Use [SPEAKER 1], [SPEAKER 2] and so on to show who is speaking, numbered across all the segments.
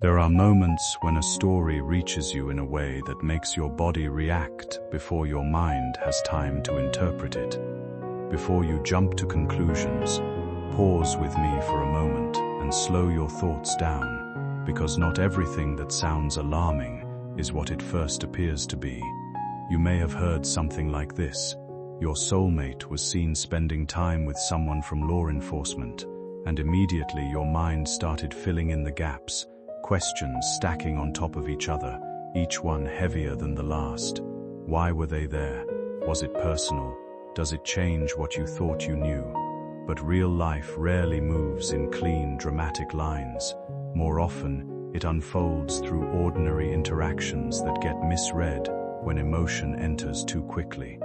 [SPEAKER 1] There are moments when a story reaches you in a way that makes your body react before your mind has time to interpret it. Before you jump to conclusions, pause with me for a moment and slow your thoughts down, because not everything that sounds alarming is what it first appears to be. You may have heard something like this: your soulmate was seen spending time with someone from law enforcement, and immediately your mind started filling in the gaps, questions stacking on top of each other, each one heavier than the last. Why were they there? Was it personal? Does it change what you thought you knew? But real life rarely moves in clean, dramatic lines. More often, it unfolds through ordinary interactions that get misread when emotion enters too quickly.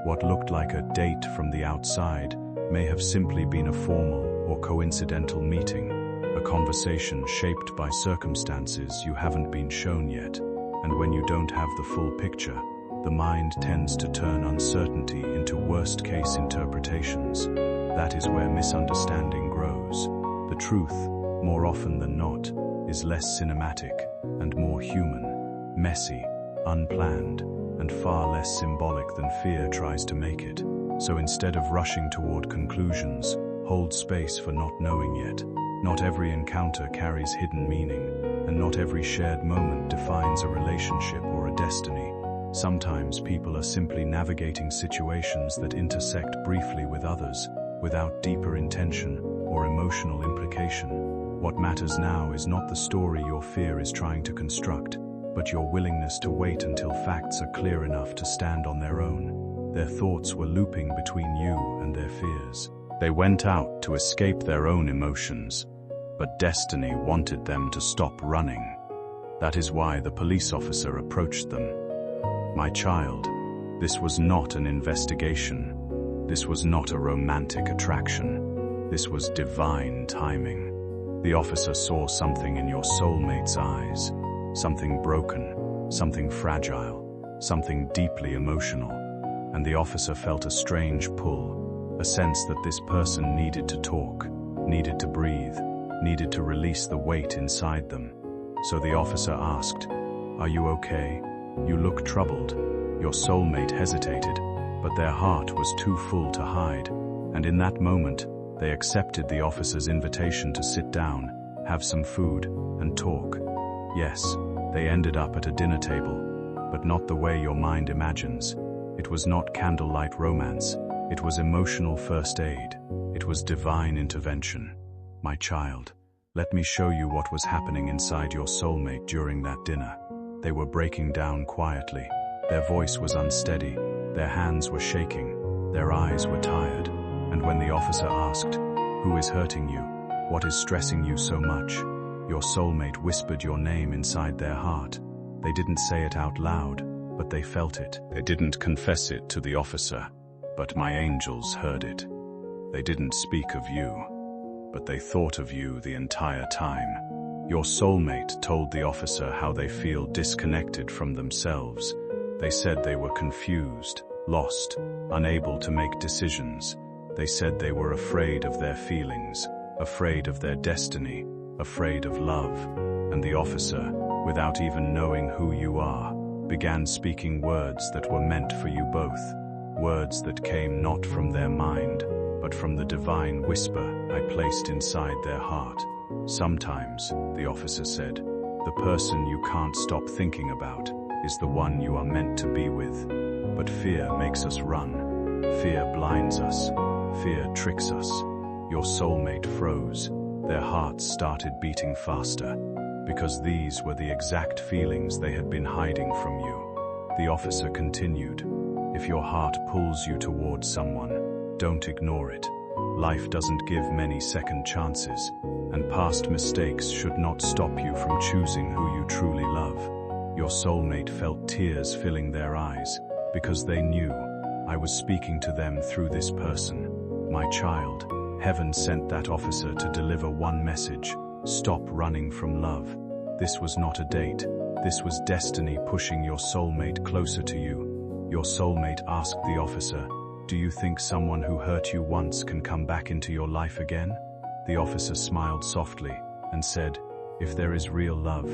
[SPEAKER 1] What looked like a date from the outside may have simply been a formal or coincidental meeting, a conversation shaped by circumstances you haven't been shown yet. And when you don't have the full picture, the mind tends to turn uncertainty into worst-case interpretations. That is where misunderstanding grows. The truth, more often than not, is less cinematic and more human, messy, unplanned, and far less symbolic than fear tries to make it. So instead of rushing toward conclusions, hold space for not knowing yet. Not every encounter carries hidden meaning, and not every shared moment defines a relationship or a destiny. Sometimes people are simply navigating situations that intersect briefly with others, without deeper intention or emotional implication. What matters now is not the story your fear is trying to construct, but your willingness to wait until facts are clear enough to stand on their own. Their thoughts were looping between you and their fears. They went out to escape their own emotions, but destiny wanted them to stop running. That is why the police officer approached them. My child, this was not an investigation. This was not a romantic attraction. This was divine timing. The officer saw something in your soulmate's eyes, something broken, something fragile, something deeply emotional, and the officer felt a strange pull, a sense that this person needed to talk, needed to breathe, needed to release the weight inside them. So the officer asked, "Are you okay? You look troubled." Your soulmate hesitated, but their heart was too full to hide, and in that moment, they accepted the officer's invitation to sit down, have some food, and talk. Yes, they ended up at a dinner table, but not the way your mind imagines. It was not candlelight romance. It was emotional first aid. It was divine intervention. My child, let me show you what was happening inside your soulmate during that dinner. They were breaking down quietly. Their voice was unsteady. Their hands were shaking. Their eyes were tired. And when the officer asked, "Who is hurting you? What is stressing you so much?" your soulmate whispered your name inside their heart. They didn't say it out loud, but they felt it. They didn't confess it to the officer, but my angels heard it. They didn't speak of you, but they thought of you the entire time. Your soulmate told the officer how they feel disconnected from themselves. They said they were confused, lost, unable to make decisions. They said they were afraid of their feelings, afraid of their destiny, afraid of love. And the officer, without even knowing who you are, began speaking words that were meant for you both. Words that came not from their mind, but from the divine whisper I placed inside their heart. Sometimes, the officer said, the person you can't stop thinking about is the one you are meant to be with. But fear makes us run. Fear blinds us. Fear tricks us. Your soulmate froze. Their hearts started beating faster, because these were the exact feelings they had been hiding from you. The officer continued, "If your heart pulls you towards someone, don't ignore it. Life doesn't give many second chances, and past mistakes should not stop you from choosing who you truly love." Your soulmate felt tears filling their eyes, because they knew I was speaking to them through this person. My child, heaven sent that officer to deliver one message: stop running from love. This was not a date. This was destiny pushing your soulmate closer to you. Your soulmate asked the officer, "Do you think someone who hurt you once can come back into your life again?" The officer smiled softly and said, If there is real love,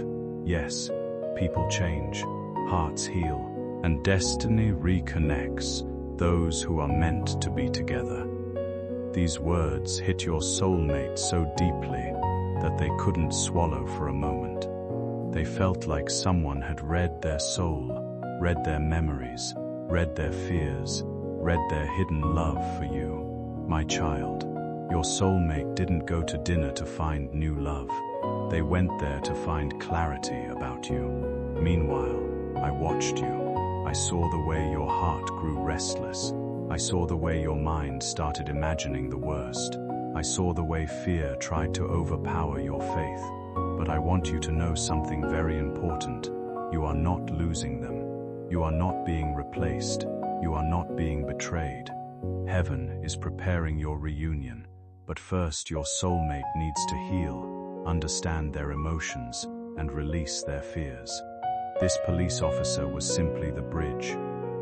[SPEAKER 1] yes, people change, hearts heal, and destiny reconnects those who are meant to be together. These words hit your soulmate so deeply that they couldn't swallow for a moment. They felt like someone had read their soul, read their memories, read their fears, read their hidden love for you. My child, your soulmate didn't go to dinner to find new love. They went there to find clarity about you. Meanwhile, I watched you. I saw the way your heart grew restless. I saw the way your mind started imagining the worst. I saw the way fear tried to overpower your faith. But I want you to know something very important. You are not losing them. You are not being replaced. You are not being betrayed. Heaven is preparing your reunion. But first, your soulmate needs to heal, understand their emotions, and release their fears. This police officer was simply the bridge.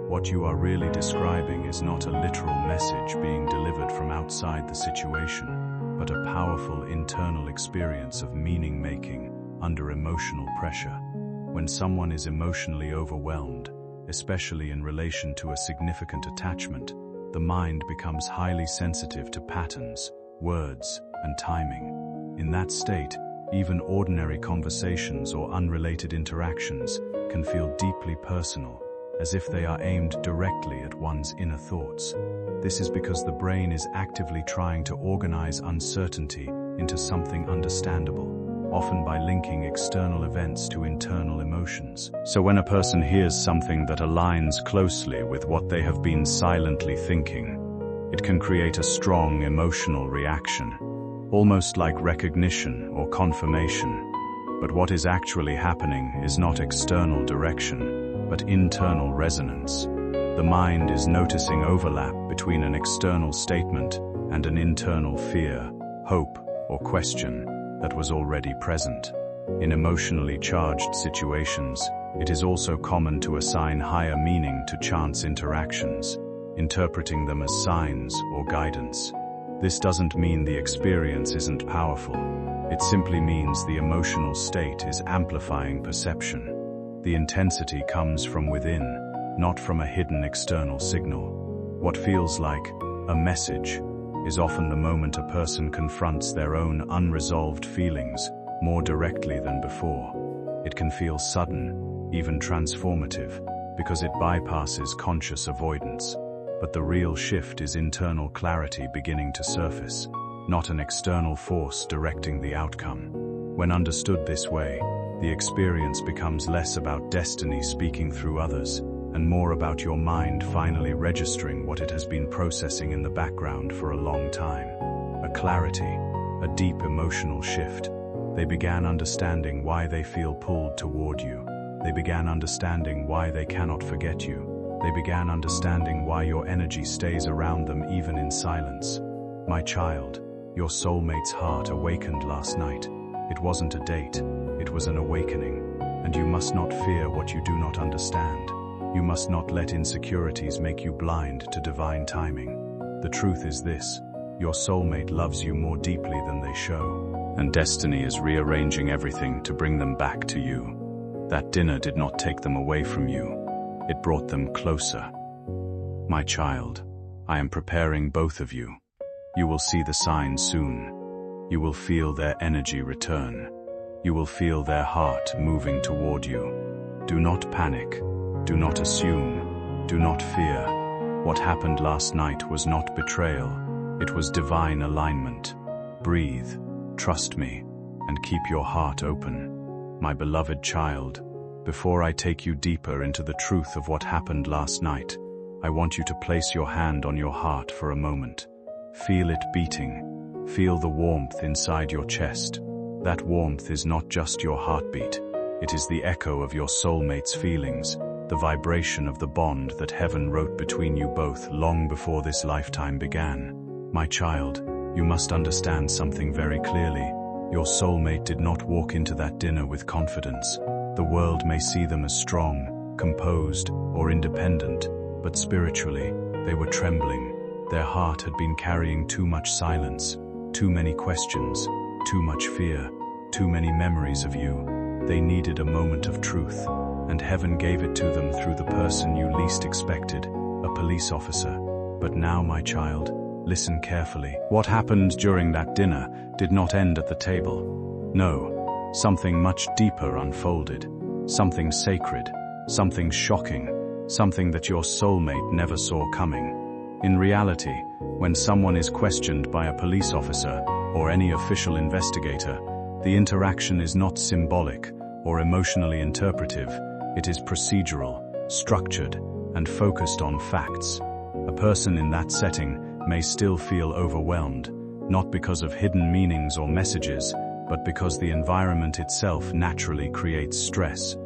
[SPEAKER 1] What you are really describing is not a literal message being delivered from outside the situation, but a powerful internal experience of meaning-making under emotional pressure. When someone is emotionally overwhelmed, especially in relation to a significant attachment, the mind becomes highly sensitive to patterns, words, and timing. In that state, even ordinary conversations or unrelated interactions can feel deeply personal, as if they are aimed directly at one's inner thoughts. This is because the brain is actively trying to organize uncertainty into something understandable, often by linking external events to internal emotions. So when a person hears something that aligns closely with what they have been silently thinking, it can create a strong emotional reaction, almost like recognition or confirmation. But what is actually happening is not external direction, but internal resonance. The mind is noticing overlap between an external statement and an internal fear, hope, or question that was already present. In emotionally charged situations, it is also common to assign higher meaning to chance interactions, interpreting them as signs or guidance. This doesn't mean the experience isn't powerful. It simply means the emotional state is amplifying perception. The intensity comes from within, not from a hidden external signal. What feels like a message is often the moment a person confronts their own unresolved feelings more directly than before. It can feel sudden, even transformative, because it bypasses conscious avoidance. But the real shift is internal clarity beginning to surface, not an external force directing the outcome. When understood this way, the experience becomes less about destiny speaking through others, and more about your mind finally registering what it has been processing in the background for a long time. A clarity, a deep emotional shift. They began understanding why they feel pulled toward you. They began understanding why they cannot forget you. They began understanding why your energy stays around them even in silence. My child, your soulmate's heart awakened last night. It wasn't a date, it was an awakening. And you must not fear what you do not understand. You must not let insecurities make you blind to divine timing. The truth is this: your soulmate loves you more deeply than they show, and destiny is rearranging everything to bring them back to you. That dinner did not take them away from you. It brought them closer. My child, I am preparing both of you. You will see the signs soon. You will feel their energy return. You will feel their heart moving toward you. Do not panic. Do not assume. Do not fear. What happened last night was not betrayal. It was divine alignment. Breathe, trust me, and keep your heart open. My beloved child, before I take you deeper into the truth of what happened last night, I want you to place your hand on your heart for a moment. Feel it beating. Feel the warmth inside your chest. That warmth is not just your heartbeat. It is the echo of your soulmate's feelings, the vibration of the bond that heaven wrote between you both long before this lifetime began. My child, you must understand something very clearly. Your soulmate did not walk into that dinner with confidence. The world may see them as strong, composed, or independent, but spiritually, they were trembling. Their heart had been carrying too much silence, too many questions, too much fear. too many memories of you. They needed a moment of truth, and heaven gave it to them through the person you least expected, a police officer. But now, my child, listen carefully. What happened during that dinner did not end at the table. No, something much deeper unfolded. Something sacred, something shocking, something that your soulmate never saw coming. In reality, when someone is questioned by a police officer or any official investigator, the interaction is not symbolic or emotionally interpretive. It is procedural, structured, and focused on facts. A person in that setting may still feel overwhelmed, not because of hidden meanings or messages, but because the environment itself naturally creates stress.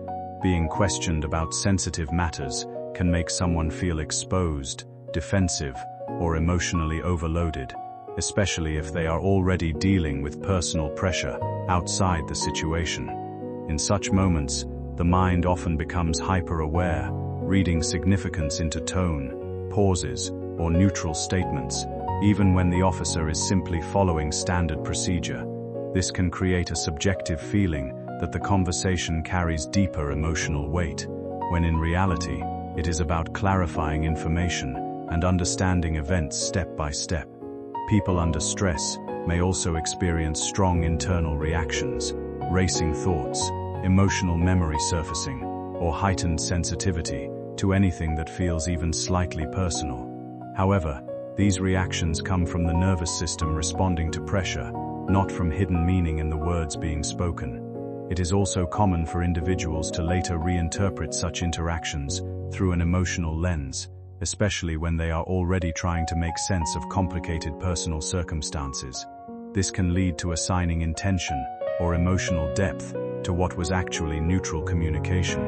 [SPEAKER 1] Being questioned about sensitive matters can make someone feel exposed, defensive, or emotionally overloaded, especially if they are already dealing with personal pressure outside the situation. In such moments, the mind often becomes hyper-aware, reading significance into tone, pauses, or neutral statements, even when the officer is simply following standard procedure. This can create a subjective feeling that the conversation carries deeper emotional weight, when in reality, it is about clarifying information and understanding events step by step. People under stress may also experience strong internal reactions, racing thoughts, emotional memory surfacing, or heightened sensitivity to anything that feels even slightly personal. However, these reactions come from the nervous system responding to pressure, not from hidden meaning in the words being spoken. It is also common for individuals to later reinterpret such interactions through an emotional lens, especially when they are already trying to make sense of complicated personal circumstances. This can lead to assigning intention or emotional depth to what was actually neutral communication.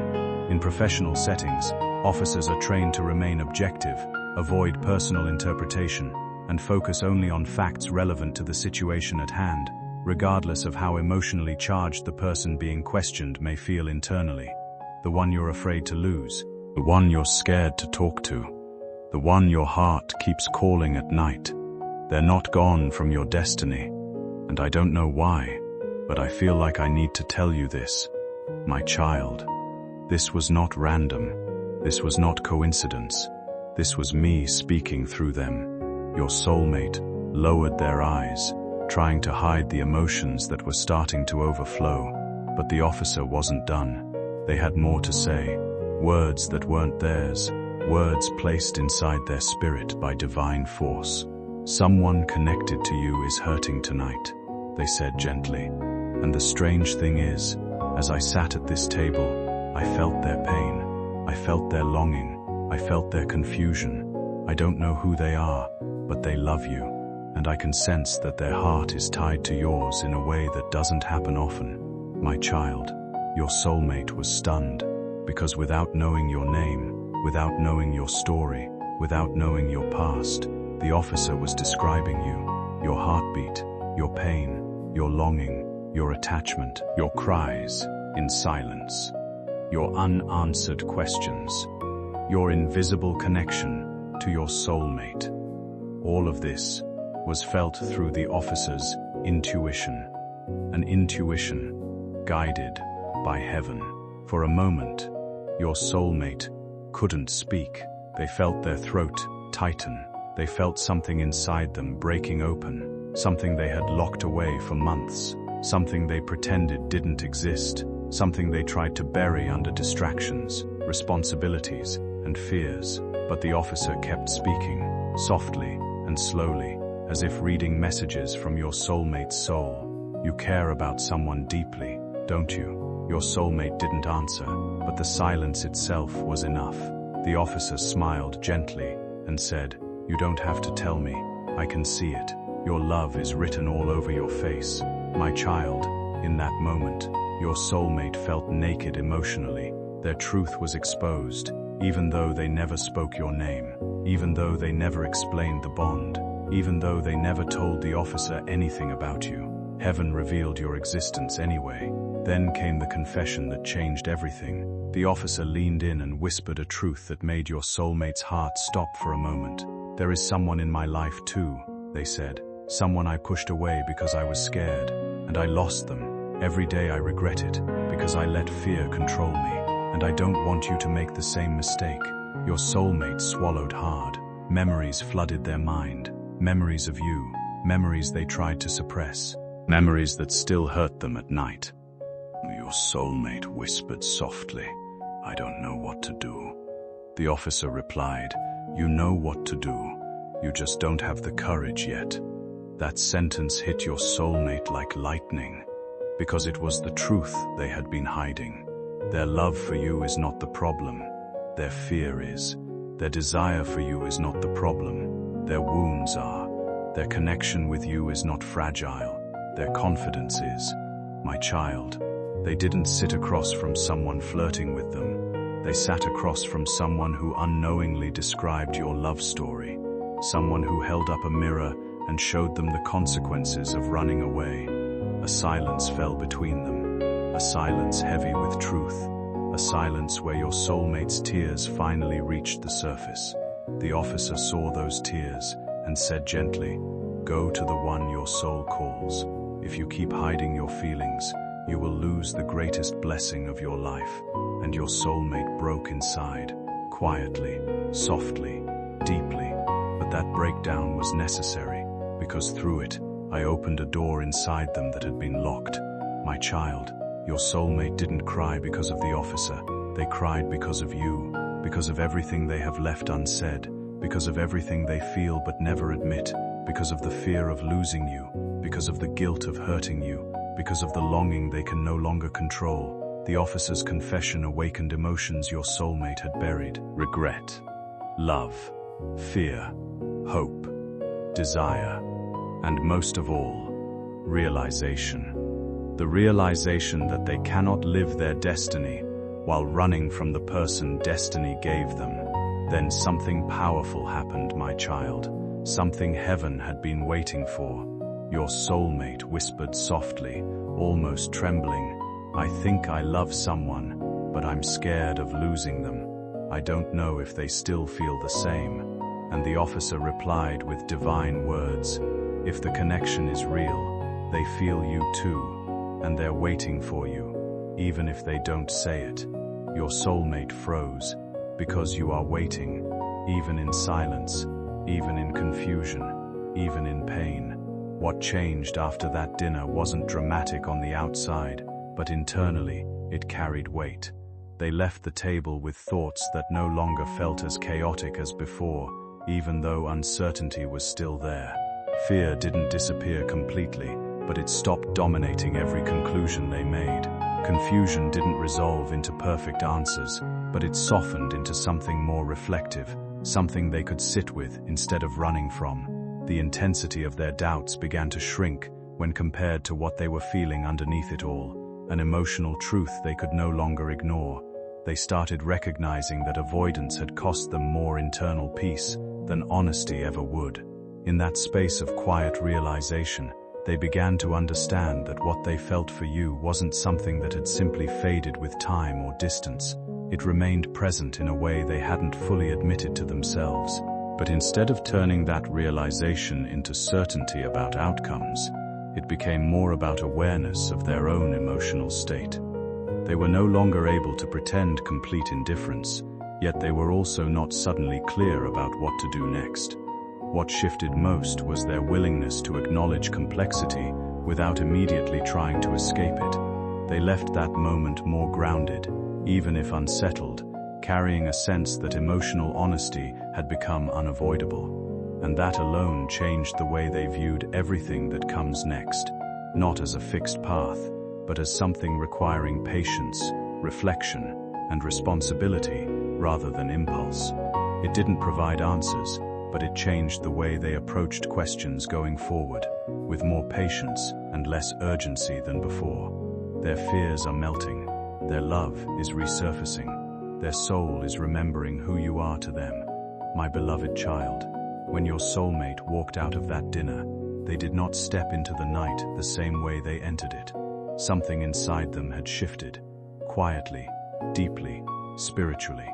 [SPEAKER 1] In professional settings, officers are trained to remain objective, avoid personal interpretation, and focus only on facts relevant to the situation at hand, regardless of how emotionally charged the person being questioned may feel internally. The one you're afraid to lose, the one you're scared to talk to, the one your heart keeps calling at night. They're not gone from your destiny, and I don't know why, but I feel like I need to tell you this. My child, this was not random. This was not coincidence. This was me speaking through them. Your soulmate lowered their eyes, trying to hide the emotions that were starting to overflow. But the officer wasn't done. They had more to say, words that weren't theirs, words placed inside their spirit by divine force. Someone connected to you is hurting tonight, they said gently. And the strange thing is, as I sat at this table, I felt their pain. I felt their longing. I felt their confusion. I don't know who they are, but they love you, and I can sense that their heart is tied to yours in a way that doesn't happen often. My child, your soulmate was stunned, because without knowing your name, without knowing your story, without knowing your past, the officer was describing you, your heartbeat, your pain, your longing, your attachment, your cries in silence, your unanswered questions, your invisible connection to your soulmate. All of this was felt through the officer's intuition, an intuition guided by heaven. For a moment, your soulmate couldn't speak. They felt their throat tighten. They felt something inside them breaking open, something they had locked away for months, something they pretended didn't exist, something they tried to bury under distractions, responsibilities, and fears. But the officer kept speaking, softly and slowly, as if reading messages from your soulmate's soul. You care about someone deeply, don't you? Your soulmate didn't answer, but the silence itself was enough. The officer smiled gently and said, "You don't have to tell me. I can see it. Your love is written all over your face. My child." In that moment, your soulmate felt naked emotionally. Their truth was exposed, even though they never spoke your name, even though they never explained the bond, even though they never told the officer anything about you. Heaven revealed your existence anyway. Then came the confession that changed everything. The officer leaned in and whispered a truth that made your soulmate's heart stop for a moment. "There is someone in my life too," they said. "Someone I pushed away because I was scared, and I lost them. Every day I regret it, because I let fear control me, and I don't want you to make the same mistake. Your soulmate swallowed hard. Memories flooded their mind. Memories of you. Memories they tried to suppress. Memories that still hurt them at night. Your soulmate whispered softly, "I don't know what to do." The officer replied, "You know what to do. You just don't have the courage yet." That sentence hit your soulmate like lightning, because it was the truth they had been hiding. Their love for you is not the problem. Their fear is. Their desire for you is not the problem. Their wounds are. Their connection with you is not fragile. Their confidence is. My child, they didn't sit across from someone flirting with them. They sat across from someone who unknowingly described your love story. Someone who held up a mirror and showed them the consequences of running away. A silence fell between them. A silence heavy with truth. A silence where your soulmate's tears finally reached the surface. The officer saw those tears and said gently, "Go to the one your soul calls. If you keep hiding your feelings, you will lose the greatest blessing of your life." And your soulmate broke inside, quietly, softly, deeply. But that breakdown was necessary, because through it, I opened a door inside them that had been locked. My child, your soulmate didn't cry because of the officer. They cried because of you, because of everything they have left unsaid, because of everything they feel but never admit, because of the fear of losing you, because of the guilt of hurting you, because of the longing they can no longer control. The officer's confession awakened emotions your soulmate had buried. Regret, love, fear, hope, desire, and most of all, realization. The realization that they cannot live their destiny while running from the person destiny gave them. Then something powerful happened, my child. Something heaven had been waiting for. Your soulmate whispered softly, almost trembling, "I think I love someone, but I'm scared of losing them. I don't know if they still feel the same." And the officer replied with divine words, "If the connection is real, they feel you too, and they're waiting for you, even if they don't say it." Your soulmate froze, because you are waiting, even in silence, even in confusion, even in pain. What changed after that dinner wasn't dramatic on the outside, but internally, it carried weight. They left the table with thoughts that no longer felt as chaotic as before, even though uncertainty was still there. Fear didn't disappear completely, but it stopped dominating every conclusion they made. Confusion didn't resolve into perfect answers, but it softened into something more reflective, something they could sit with instead of running from. The intensity of their doubts began to shrink when compared to what they were feeling underneath it all, an emotional truth they could no longer ignore. They started recognizing that avoidance had cost them more internal peace than honesty ever would. In that space of quiet realization, they began to understand that what they felt for you wasn't something that had simply faded with time or distance. It remained present in a way they hadn't fully admitted to themselves. But instead of turning that realization into certainty about outcomes, it became more about awareness of their own emotional state. They were no longer able to pretend complete indifference, yet they were also not suddenly clear about what to do next. What shifted most was their willingness to acknowledge complexity without immediately trying to escape it. They left that moment more grounded, even if unsettled, carrying a sense that emotional honesty had become unavoidable. And that alone changed the way they viewed everything that comes next, not as a fixed path, but as something requiring patience, reflection, and responsibility rather than impulse. It didn't provide answers, but it changed the way they approached questions going forward, with more patience and less urgency than before. Their fears are melting, their love is resurfacing, their soul is remembering who you are to them. My beloved child, when your soulmate walked out of that dinner, they did not step into the night the same way they entered it. Something inside them had shifted, quietly, deeply, spiritually.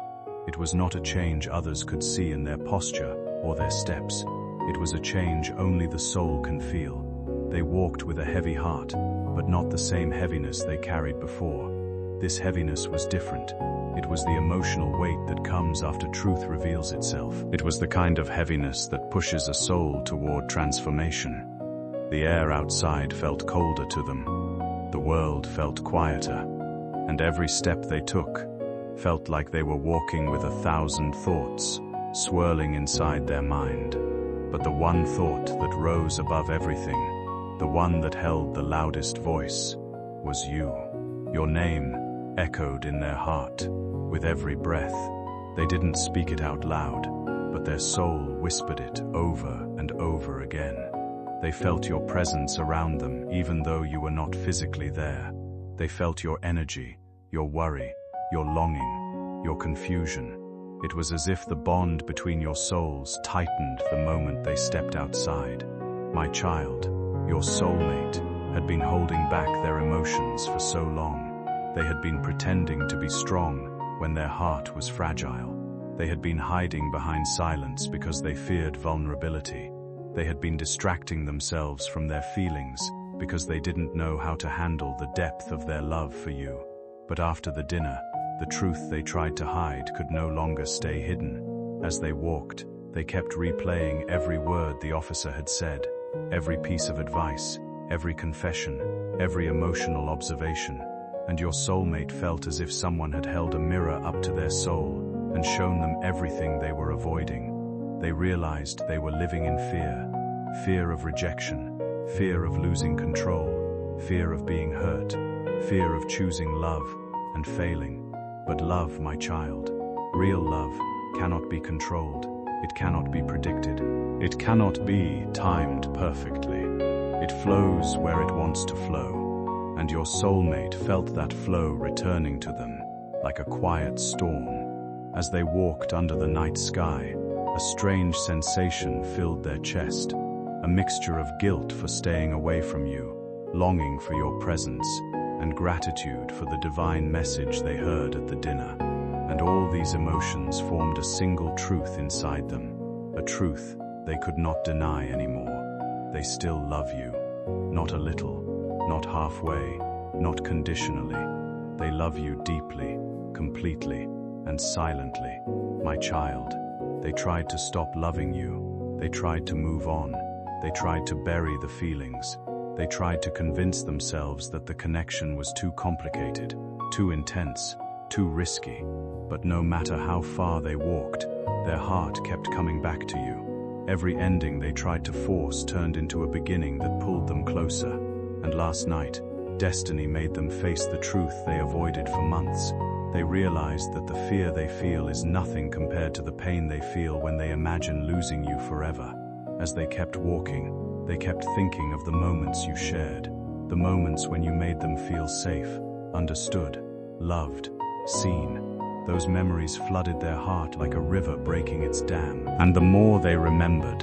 [SPEAKER 1] It was not a change others could see in their posture or their steps. It was a change only the soul can feel. They walked with a heavy heart, but not the same heaviness they carried before. This heaviness was different. It was the emotional weight that comes after truth reveals itself. It was the kind of heaviness that pushes a soul toward transformation. The air outside felt colder to them. The world felt quieter. And every step they took felt like they were walking with 1,000 thoughts swirling inside their mind. But the one thought that rose above everything, the one that held the loudest voice, was you. Your name echoed in their heart with every breath. They didn't speak it out loud, but their soul whispered it over and over again. They felt your presence around them even though you were not physically there. They felt your energy, your worry, your longing, your confusion. It was as if the bond between your souls tightened the moment they stepped outside. My child, your soulmate, had been holding back their emotions for so long. They had been pretending to be strong when their heart was fragile. They had been hiding behind silence because they feared vulnerability. They had been distracting themselves from their feelings because they didn't know how to handle the depth of their love for you. But after the dinner, the truth they tried to hide could no longer stay hidden. As they walked, they kept replaying every word the officer had said, every piece of advice, every confession, every emotional observation. And your soulmate felt as if someone had held a mirror up to their soul and shown them everything they were avoiding. They realized they were living in fear. Fear of rejection, fear of losing control, fear of being hurt, fear of choosing love and failing. But love, my child, real love, cannot be controlled. It cannot be predicted. It cannot be timed perfectly. It flows where it wants to flow. And your soulmate felt that flow returning to them like a quiet storm. As they walked under the night sky, a strange sensation filled their chest, a mixture of guilt for staying away from you, longing for your presence, and gratitude for the divine message they heard at the dinner. And all these emotions formed a single truth inside them, a truth they could not deny anymore. They still love you, not a little, not halfway, not conditionally. They love you deeply, completely, and silently. My child, they tried to stop loving you. They tried to move on. They tried to bury the feelings. They tried to convince themselves that the connection was too complicated, too intense, too risky. But no matter how far they walked, their heart kept coming back to you. Every ending they tried to force turned into a beginning that pulled them closer. And last night, destiny made them face the truth they avoided for months. They realized that the fear they feel is nothing compared to the pain they feel when they imagine losing you forever. As they kept walking, they kept thinking of the moments you shared, the moments when you made them feel safe, understood, loved, seen. Those memories flooded their heart like a river breaking its dam. And the more they remembered,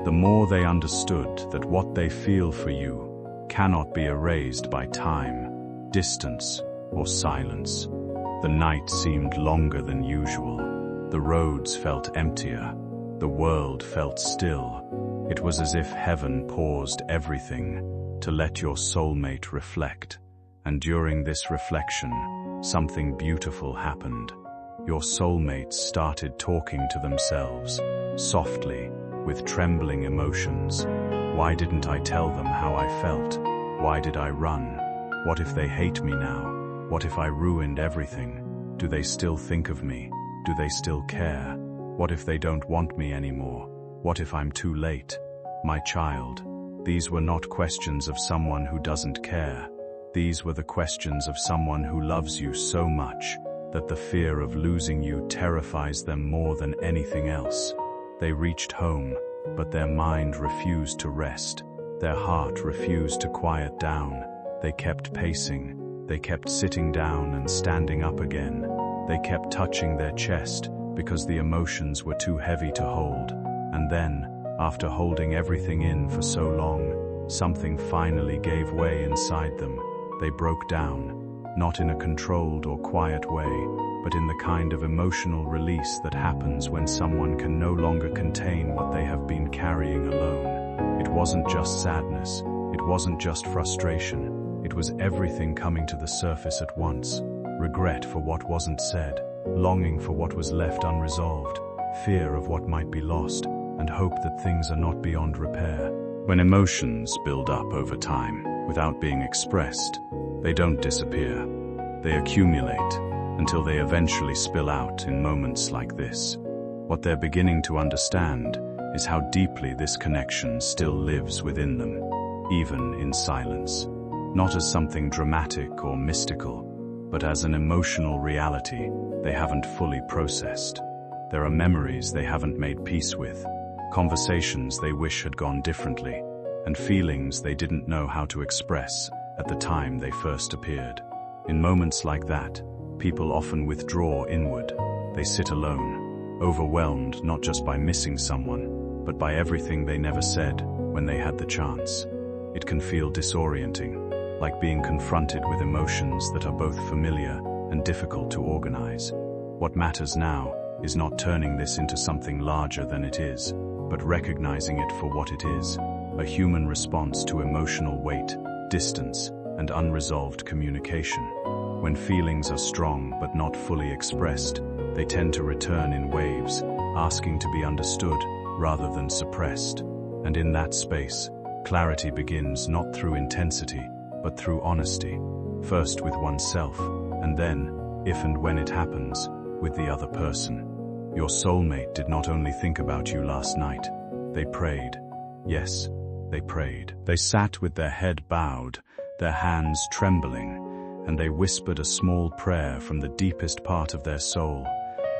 [SPEAKER 1] the more they understood that what they feel for you cannot be erased by time, distance, or silence. The night seemed longer than usual. The roads felt emptier. The world felt still. It was as if heaven paused everything to let your soulmate reflect. And during this reflection, something beautiful happened. Your soulmates started talking to themselves, softly, with trembling emotions. Why didn't I tell them how I felt? Why did I run? What if they hate me now? What if I ruined everything? Do they still think of me? Do they still care? What if they don't want me anymore? What if I'm too late? My child, these were not questions of someone who doesn't care. These were the questions of someone who loves you so much that the fear of losing you terrifies them more than anything else. They reached home, but their mind refused to rest. Their heart refused to quiet down. They kept pacing. They kept sitting down and standing up again. They kept touching their chest because the emotions were too heavy to hold. And then, after holding everything in for so long, something finally gave way inside them. They broke down, not in a controlled or quiet way, but in the kind of emotional release that happens when someone can no longer contain what they have been carrying alone. It wasn't just sadness. It wasn't just frustration. It was everything coming to the surface at once. Regret for what wasn't said, longing for what was left unresolved, fear of what might be lost, and hope that things are not beyond repair. When emotions build up over time, without being expressed, they don't disappear. They accumulate until they eventually spill out in moments like this. What they're beginning to understand is how deeply this connection still lives within them, even in silence. Not as something dramatic or mystical, but as an emotional reality they haven't fully processed. There are memories they haven't made peace with, conversations they wish had gone differently, and feelings they didn't know how to express at the time they first appeared. In moments like that, people often withdraw inward. They sit alone, overwhelmed not just by missing someone, but by everything they never said when they had the chance. It can feel disorienting, like being confronted with emotions that are both familiar and difficult to organize. What matters now is not turning this into something larger than it is, but recognizing it for what it is, a human response to emotional weight, distance, and unresolved communication. When feelings are strong but not fully expressed, they tend to return in waves, asking to be understood rather than suppressed. And in that space, clarity begins not through intensity, but through honesty, first with oneself, and then, if and when it happens, with the other person. Your soulmate did not only think about you last night, they prayed. Yes, they prayed. They sat with their head bowed, their hands trembling, and they whispered a small prayer from the deepest part of their soul.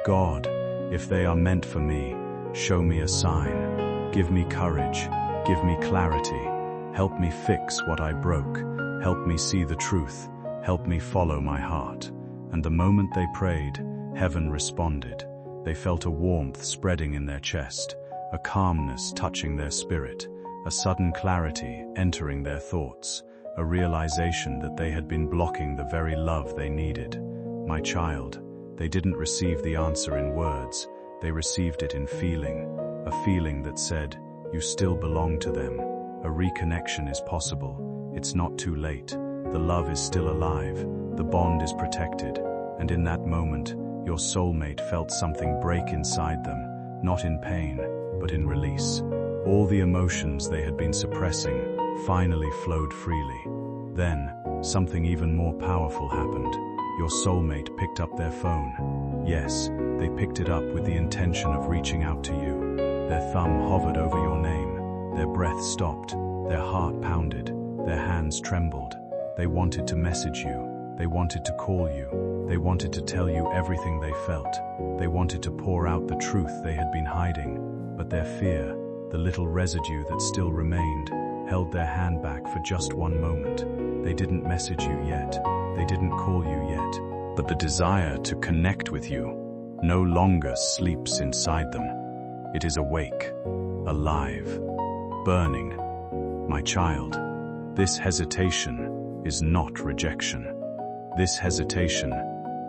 [SPEAKER 1] God, if they are meant for me, show me a sign. Give me courage, give me clarity. Help me fix what I broke. Help me see the truth. Help me follow my heart. And the moment they prayed, heaven responded. They felt a warmth spreading in their chest, a calmness touching their spirit, a sudden clarity entering their thoughts, a realization that they had been blocking the very love they needed. My child, they didn't receive the answer in words, they received it in feeling, a feeling that said, you still belong to them. A reconnection is possible. It's not too late. The love is still alive. The bond is protected. And in that moment, your soulmate felt something break inside them, not in pain, but in release. All the emotions they had been suppressing finally flowed freely. Then, something even more powerful happened. Your soulmate picked up their phone. Yes, they picked it up with the intention of reaching out to you. Their thumb hovered over your name. Their breath stopped. Their heart pounded. Their hands trembled. They wanted to message you. They wanted to call you. They wanted to tell you everything they felt. They wanted to pour out the truth they had been hiding. But their fear, the little residue that still remained, held their hand back for just one moment. They didn't message you yet. They didn't call you yet. But the desire to connect with you no longer sleeps inside them. It is awake, alive, burning. My child, this hesitation is not rejection. This hesitation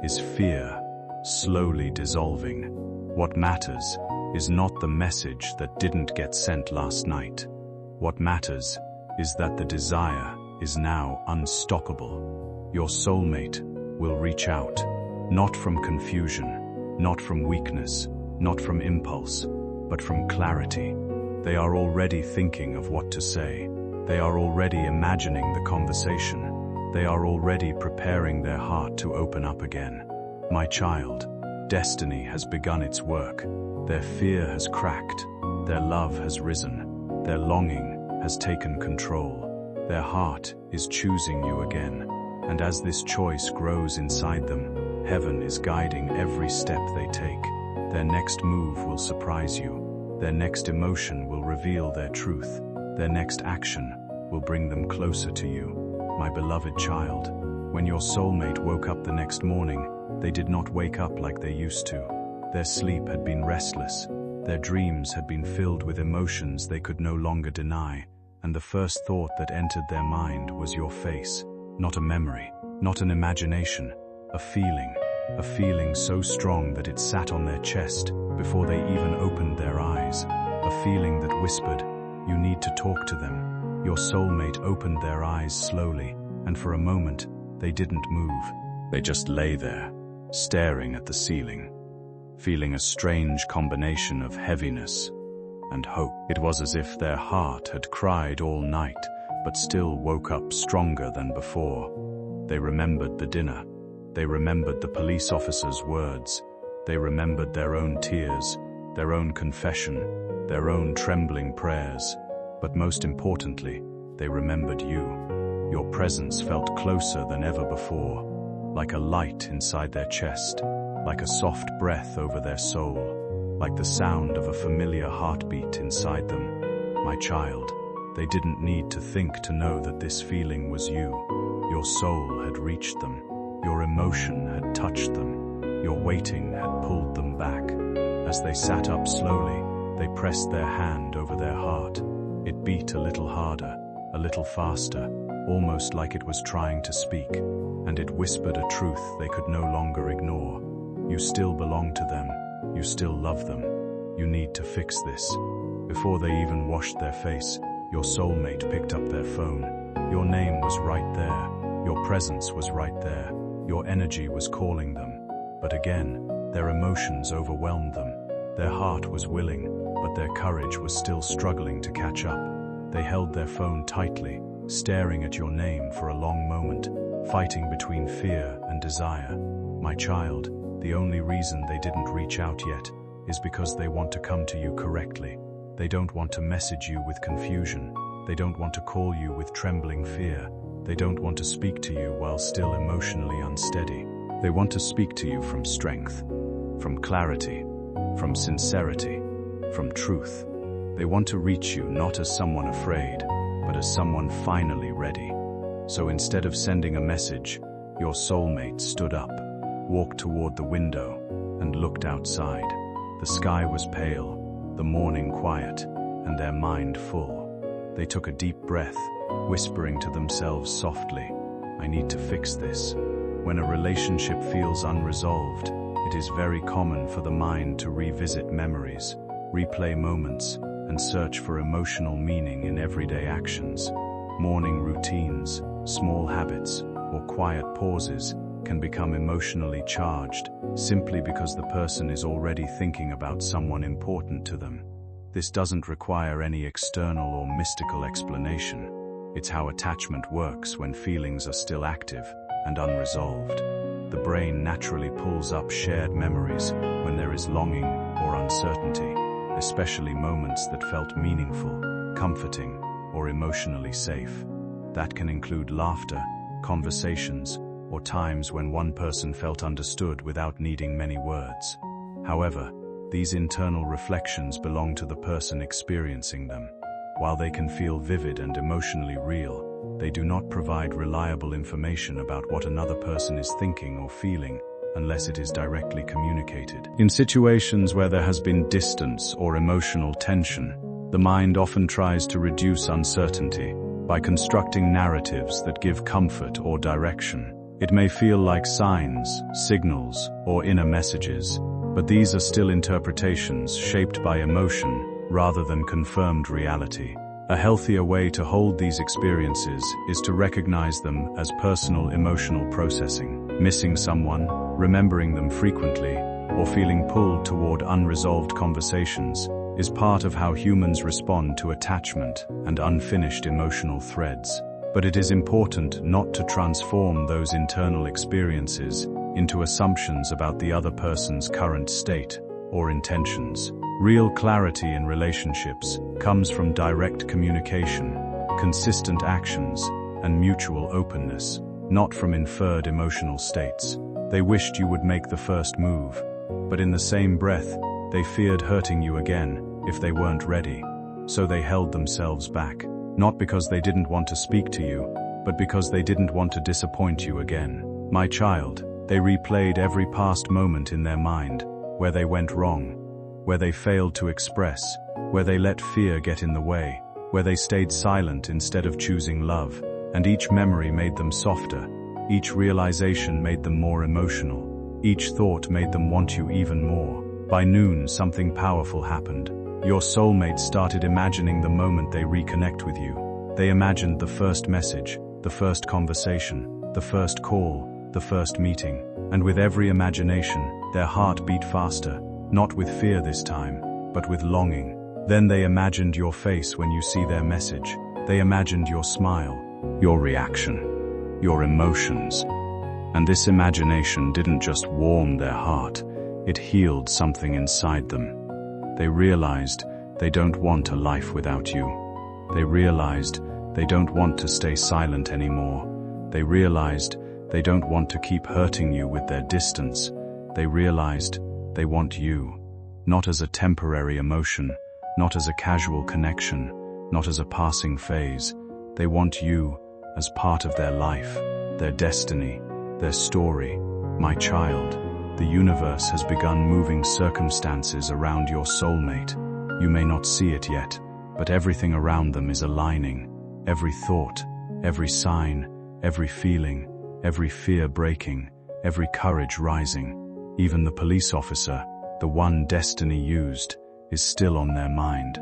[SPEAKER 1] is fear, slowly dissolving. What matters is not the message that didn't get sent last night. What matters is that the desire is now unstoppable. Your soulmate will reach out, not from confusion, not from weakness, not from impulse, but from clarity. They are already thinking of what to say. They are already imagining the conversation. They are already preparing their heart to open up again. My child, destiny has begun its work. Their fear has cracked. Their love has risen. Their longing has taken control. Their heart is choosing you again. And as this choice grows inside them, heaven is guiding every step they take. Their next move will surprise you. Their next emotion will reveal their truth. Their next action will bring them closer to you. My beloved child, when your soulmate woke up the next morning, they did not wake up like they used to. Their sleep had been restless. Their dreams had been filled with emotions they could no longer deny, and the first thought that entered their mind was your face. Not a memory, not an imagination, a feeling so strong that it sat on their chest before they even opened their eyes, a feeling that whispered, you need to talk to them. Your soulmate opened their eyes slowly, and for a moment, they didn't move. They just lay there, staring at the ceiling, feeling a strange combination of heaviness and hope. It was as if their heart had cried all night, but still woke up stronger than before. They remembered the dinner. They remembered the police officer's words. They remembered their own tears, their own confession, their own trembling prayers. But most importantly, they remembered you. Your presence felt closer than ever before, like a light inside their chest, like a soft breath over their soul, like the sound of a familiar heartbeat inside them. My child, they didn't need to think to know that this feeling was you. Your soul had reached them. Your emotion had touched them. Your waiting had pulled them back. As they sat up slowly, they pressed their hand over their heart. It beat a little harder, a little faster, almost like it was trying to speak, and it whispered a truth they could no longer ignore. You still belong to them. You still love them. You need to fix this. Before they even washed their face, your soulmate picked up their phone. Your name was right there. Your presence was right there. Your energy was calling them. But again, their emotions overwhelmed them. Their heart was willing, but their courage was still struggling to catch up. They held their phone tightly, staring at your name for a long moment, fighting between fear and desire. My child, the only reason they didn't reach out yet is because they want to come to you correctly. They don't want to message you with confusion. They don't want to call you with trembling fear. They don't want to speak to you while still emotionally unsteady. They want to speak to you from strength, from clarity, from sincerity, from truth. They want to reach you not as someone afraid, but as someone finally ready. So instead of sending a message, your soulmate stood up, walked toward the window, and looked outside. The sky was pale, the morning quiet, and their mind full. They took a deep breath, whispering to themselves softly, I need to fix this. When a relationship feels unresolved, it is very common for the mind to revisit memories, replay moments, and search for emotional meaning in everyday actions. Morning routines, small habits, or quiet pauses can become emotionally charged simply because the person is already thinking about someone important to them. This doesn't require any external or mystical explanation. It's how attachment works when feelings are still active and unresolved. The brain naturally pulls up shared memories when there is longing or uncertainty, especially moments that felt meaningful, comforting, or emotionally safe. That can include laughter, conversations, or times when one person felt understood without needing many words. However, these internal reflections belong to the person experiencing them. While they can feel vivid and emotionally real, they do not provide reliable information about what another person is thinking or feeling unless it is directly communicated. In situations where there has been distance or emotional tension, the mind often tries to reduce uncertainty by constructing narratives that give comfort or direction. It may feel like signs, signals, or inner messages, but these are still interpretations shaped by emotion rather than confirmed reality. A healthier way to hold these experiences is to recognize them as personal emotional processing. Missing someone, remembering them frequently, or feeling pulled toward unresolved conversations is part of how humans respond to attachment and unfinished emotional threads. But it is important not to transform those internal experiences into assumptions about the other person's current state or intentions. Real clarity in relationships comes from direct communication, consistent actions, and mutual openness, not from inferred emotional states. They wished you would make the first move, but in the same breath, they feared hurting you again if they weren't ready. So they held themselves back, not because they didn't want to speak to you, but because they didn't want to disappoint you again. My child, they replayed every past moment in their mind, where they went wrong, where they failed to express, where they let fear get in the way, where they stayed silent instead of choosing love, and each memory made them softer, each realization made them more emotional, each thought made them want you even more. By noon, something powerful happened. Your soulmate started imagining the moment they reconnect with you. They imagined the first message, the first conversation, the first call, the first meeting, and with every imagination, their heart beat faster, not with fear this time, but with longing. Then they imagined your face when you see their message. They imagined your smile, your reaction, your emotions. And this imagination didn't just warm their heart, it healed something inside them. They realized they don't want a life without you. They realized they don't want to stay silent anymore. They realized they don't want to keep hurting you with their distance. They realized they want you, not as a temporary emotion, not as a casual connection, not as a passing phase. They want you as part of their life, their destiny, their story. My child, the universe has begun moving circumstances around your soulmate. You may not see it yet, but everything around them is aligning. Every thought, every sign, every feeling, every fear breaking, every courage rising. Even the police officer, the one destiny used, is still on their mind.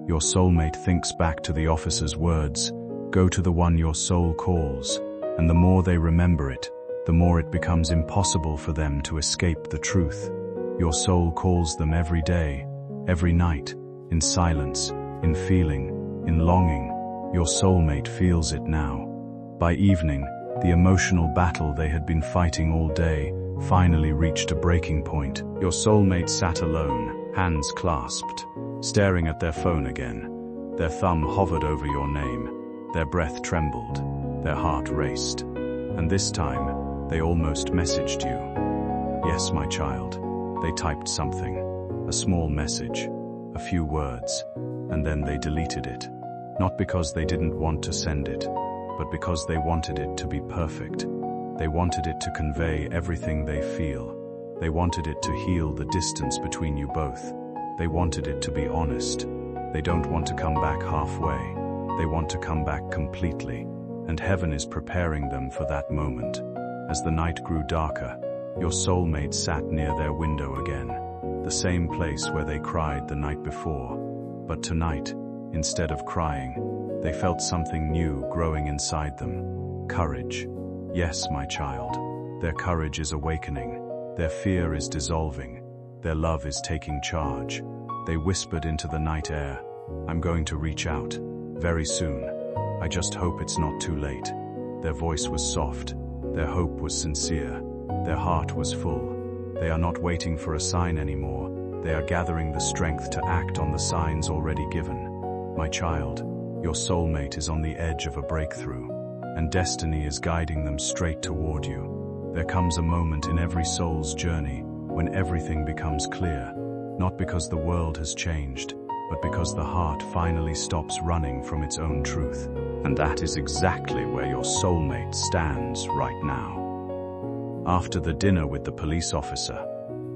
[SPEAKER 1] Your soulmate thinks back to the officer's words, "Go to the one your soul calls," and the more they remember it, the more it becomes impossible for them to escape the truth. Your soul calls them every day, every night, in silence, in feeling, in longing. Your soulmate feels it now. By evening, the emotional battle they had been fighting all day finally reached a breaking point. Your soulmate sat alone, hands clasped, staring at their phone again. Their thumb hovered over your name. Their breath trembled. Their heart raced. And this time, they almost messaged you. "Yes, my child." They typed something, a small message, a few words, and then they deleted it. Not because they didn't want to send it, but because they wanted it to be perfect. They wanted it to convey everything they feel. They wanted it to heal the distance between you both. They wanted it to be honest. They don't want to come back halfway. They want to come back completely, and heaven is preparing them for that moment. As the night grew darker, your soulmate sat near their window again, the same place where they cried the night before. But tonight, instead of crying, they felt something new growing inside them. Courage. Yes, my child, their courage is awakening. Their fear is dissolving. Their love is taking charge. They whispered into the night air, "I'm going to reach out, very soon. I just hope it's not too late." Their voice was soft. Their hope was sincere. Their heart was full. They are not waiting for a sign anymore. They are gathering the strength to act on the signs already given. My child, your soulmate is on the edge of a breakthrough, and destiny is guiding them straight toward you. There comes a moment in every soul's journey when everything becomes clear, not because the world has changed, but because the heart finally stops running from its own truth. And that is exactly where your soulmate stands right now. After the dinner with the police officer,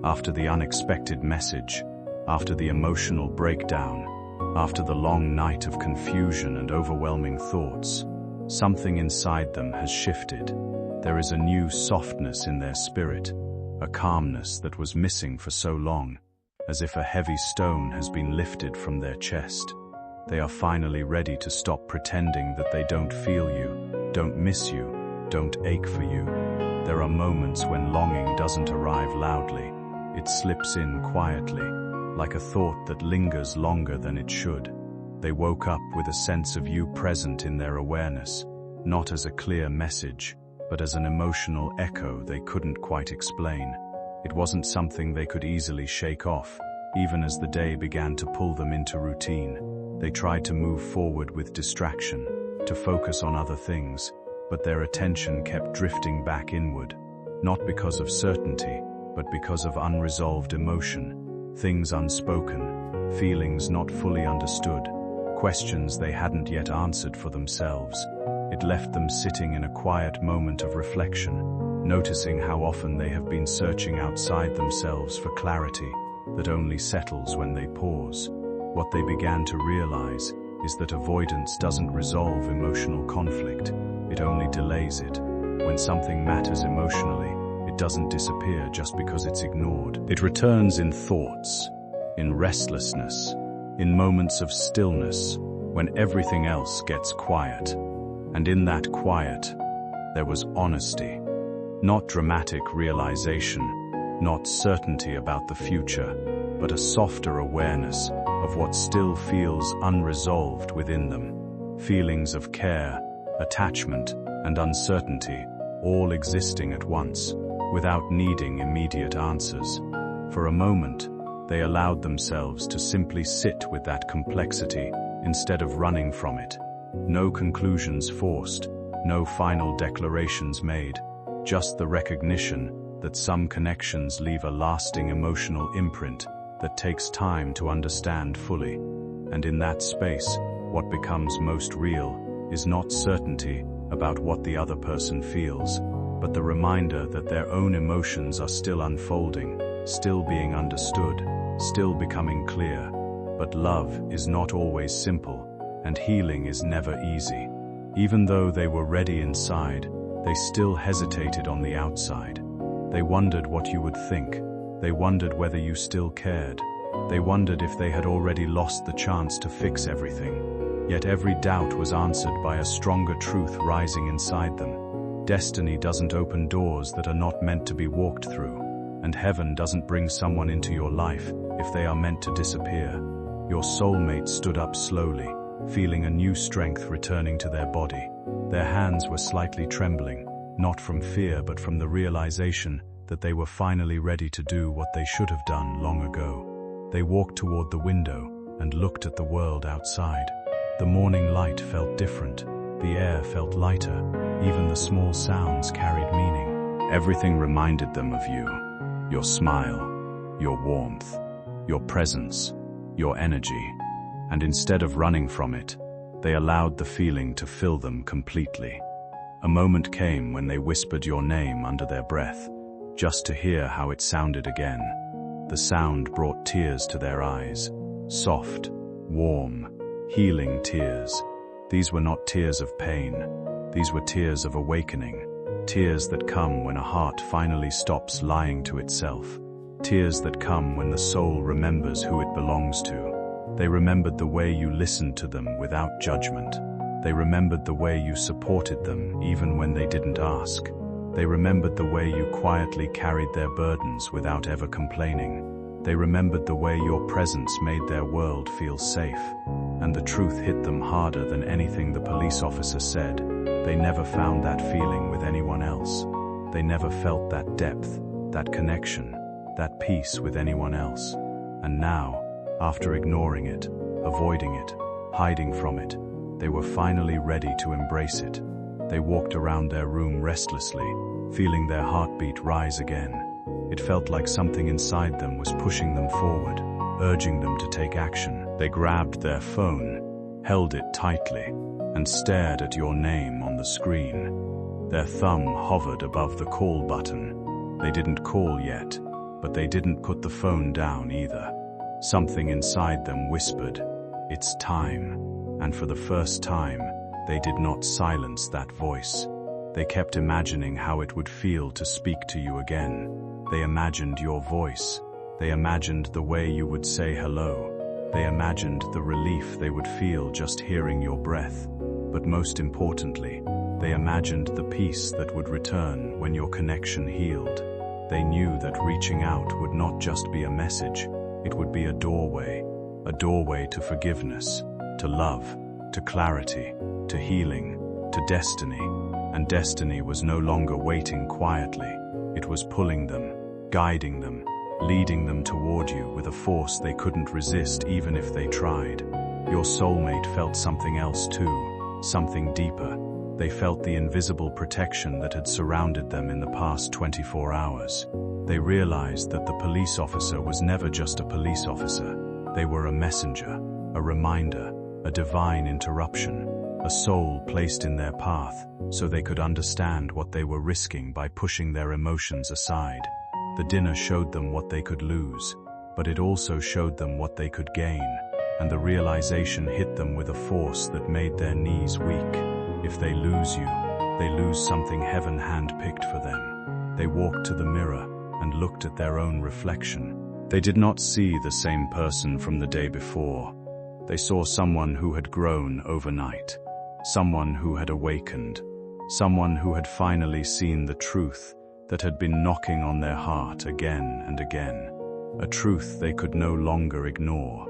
[SPEAKER 1] after the unexpected message, after the emotional breakdown, after the long night of confusion and overwhelming thoughts, something inside them has shifted. There is a new softness in their spirit, a calmness that was missing for so long, as if a heavy stone has been lifted from their chest. They are finally ready to stop pretending that they don't feel you, don't miss you, don't ache for you. There are moments when longing doesn't arrive loudly. It slips in quietly, like a thought that lingers longer than it should. They woke up with a sense of you present in their awareness, not as a clear message, but as an emotional echo they couldn't quite explain. It wasn't something they could easily shake off, even as the day began to pull them into routine. They tried to move forward with distraction, to focus on other things, but their attention kept drifting back inward, not because of certainty, but because of unresolved emotion, things unspoken, feelings not fully understood, questions they hadn't yet answered for themselves. It left them sitting in a quiet moment of reflection, noticing how often they have been searching outside themselves for clarity that only settles when they pause. What they began to realize is that avoidance doesn't resolve emotional conflict, it only delays it. When something matters emotionally, it doesn't disappear just because it's ignored. It returns in thoughts, in restlessness, in moments of stillness, when everything else gets quiet. And in that quiet, there was honesty. Not dramatic realization, not certainty about the future, but a softer awareness of what still feels unresolved within them. Feelings of care, attachment, and uncertainty, all existing at once, without needing immediate answers. For a moment, they allowed themselves to simply sit with that complexity instead of running from it. No conclusions forced, no final declarations made, just the recognition that some connections leave a lasting emotional imprint that takes time to understand fully. And in that space, what becomes most real is not certainty about what the other person feels, but the reminder that their own emotions are still unfolding, still being understood, still becoming clear. But love is not always simple, and healing is never easy. Even though they were ready inside, they still hesitated on the outside. They wondered what you would think. They wondered whether you still cared. They wondered if they had already lost the chance to fix everything. Yet every doubt was answered by a stronger truth rising inside them. Destiny doesn't open doors that are not meant to be walked through, and heaven doesn't bring someone into your life if they are meant to disappear. Your soulmate stood up slowly, feeling a new strength returning to their body. Their hands were slightly trembling, not from fear but from the realization that they were finally ready to do what they should have done long ago. They walked toward the window and looked at the world outside. The morning light felt different. The air felt lighter. Even the small sounds carried meaning. Everything reminded them of you. Your smile, your warmth, your presence, your energy. And instead of running from it, they allowed the feeling to fill them completely. A moment came when they whispered your name under their breath, just to hear how it sounded again. The sound brought tears to their eyes, soft, warm, healing tears. These were not tears of pain. These were tears of awakening, tears that come when a heart finally stops lying to itself, tears that come when the soul remembers who it belongs to. They remembered the way you listened to them without judgment. They remembered the way you supported them even when they didn't ask. They remembered the way you quietly carried their burdens without ever complaining. They remembered the way your presence made their world feel safe. And the truth hit them harder than anything the police officer said. They never found that feeling with anyone else. They never felt that depth, that connection, that peace with anyone else. And now, after ignoring it, avoiding it, hiding from it, they were finally ready to embrace it. They walked around their room restlessly, feeling their heartbeat rise again. It felt like something inside them was pushing them forward, urging them to take action. They grabbed their phone, held it tightly, and stared at your name on the screen. Their thumb hovered above the call button. They didn't call yet, but they didn't put the phone down either. Something inside them whispered, "It's time." And for the first time, they did not silence that voice. They kept imagining how it would feel to speak to you again. They imagined your voice. They imagined the way you would say hello. They imagined the relief they would feel just hearing your breath. But most importantly, they imagined the peace that would return when your connection healed. They knew that reaching out would not just be a message, it would be a doorway to forgiveness, to love, to clarity, to healing, to destiny. And destiny was no longer waiting quietly. It was pulling them, guiding them, leading them toward you with a force they couldn't resist even if they tried. Your soulmate felt something else too, something deeper. They felt the invisible protection that had surrounded them in the past 24 hours. They realized that the police officer was never just a police officer. They were a messenger, a reminder, a divine interruption, a soul placed in their path so they could understand what they were risking by pushing their emotions aside. The dinner showed them what they could lose, but it also showed them what they could gain, and the realization hit them with a force that made their knees weak. If they lose you, they lose something heaven handpicked for them. They walked to the mirror and looked at their own reflection. They did not see the same person from the day before. They saw someone who had grown overnight, someone who had awakened, someone who had finally seen the truth that had been knocking on their heart again and again, a truth they could no longer ignore.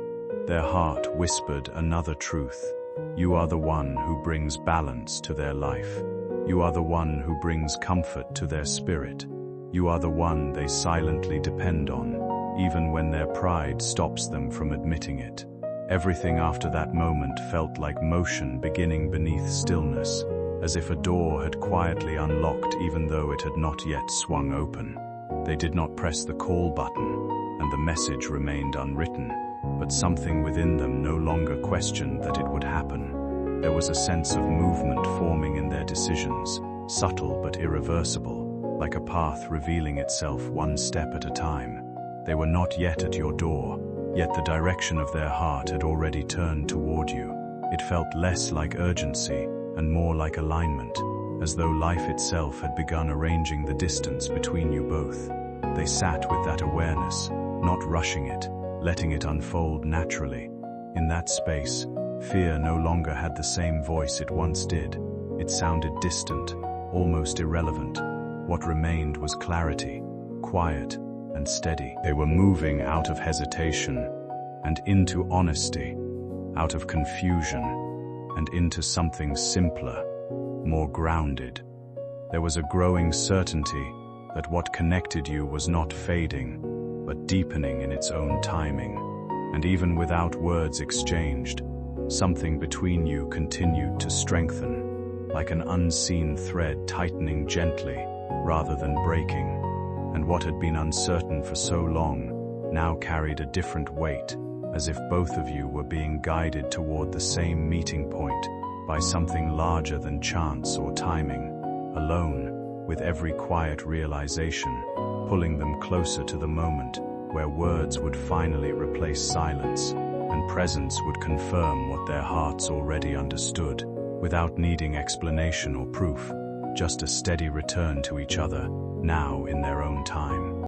[SPEAKER 1] Their heart whispered another truth. You are the one who brings balance to their life. You are the one who brings comfort to their spirit. You are the one they silently depend on, even when their pride stops them from admitting it. Everything after that moment felt like motion beginning beneath stillness, as if a door had quietly unlocked even though it had not yet swung open. They did not press the call button, and the message remained unwritten, but something within them no longer questioned that it would happen. There was a sense of movement forming in their decisions, subtle but irreversible, like a path revealing itself one step at a time. They were not yet at your door, yet the direction of their heart had already turned toward you. It felt less like urgency and more like alignment, as though life itself had begun arranging the distance between you both. They sat with that awareness, not rushing it, letting it unfold naturally. In that space, fear no longer had the same voice it once did. It sounded distant, almost irrelevant. What remained was clarity, quiet and steady. They were moving out of hesitation and into honesty, out of confusion and into something simpler, more grounded. There was a growing certainty that what connected you was not fading, but deepening in its own timing. And even without words exchanged, something between you continued to strengthen, like an unseen thread tightening gently rather than breaking. And what had been uncertain for so long now carried a different weight, as if both of you were being guided toward the same meeting point by something larger than chance or timing, alone, with every quiet realization pulling them closer to the moment where words would finally replace silence and presence would confirm what their hearts already understood, without needing explanation or proof, just a steady return to each other, now in their own time.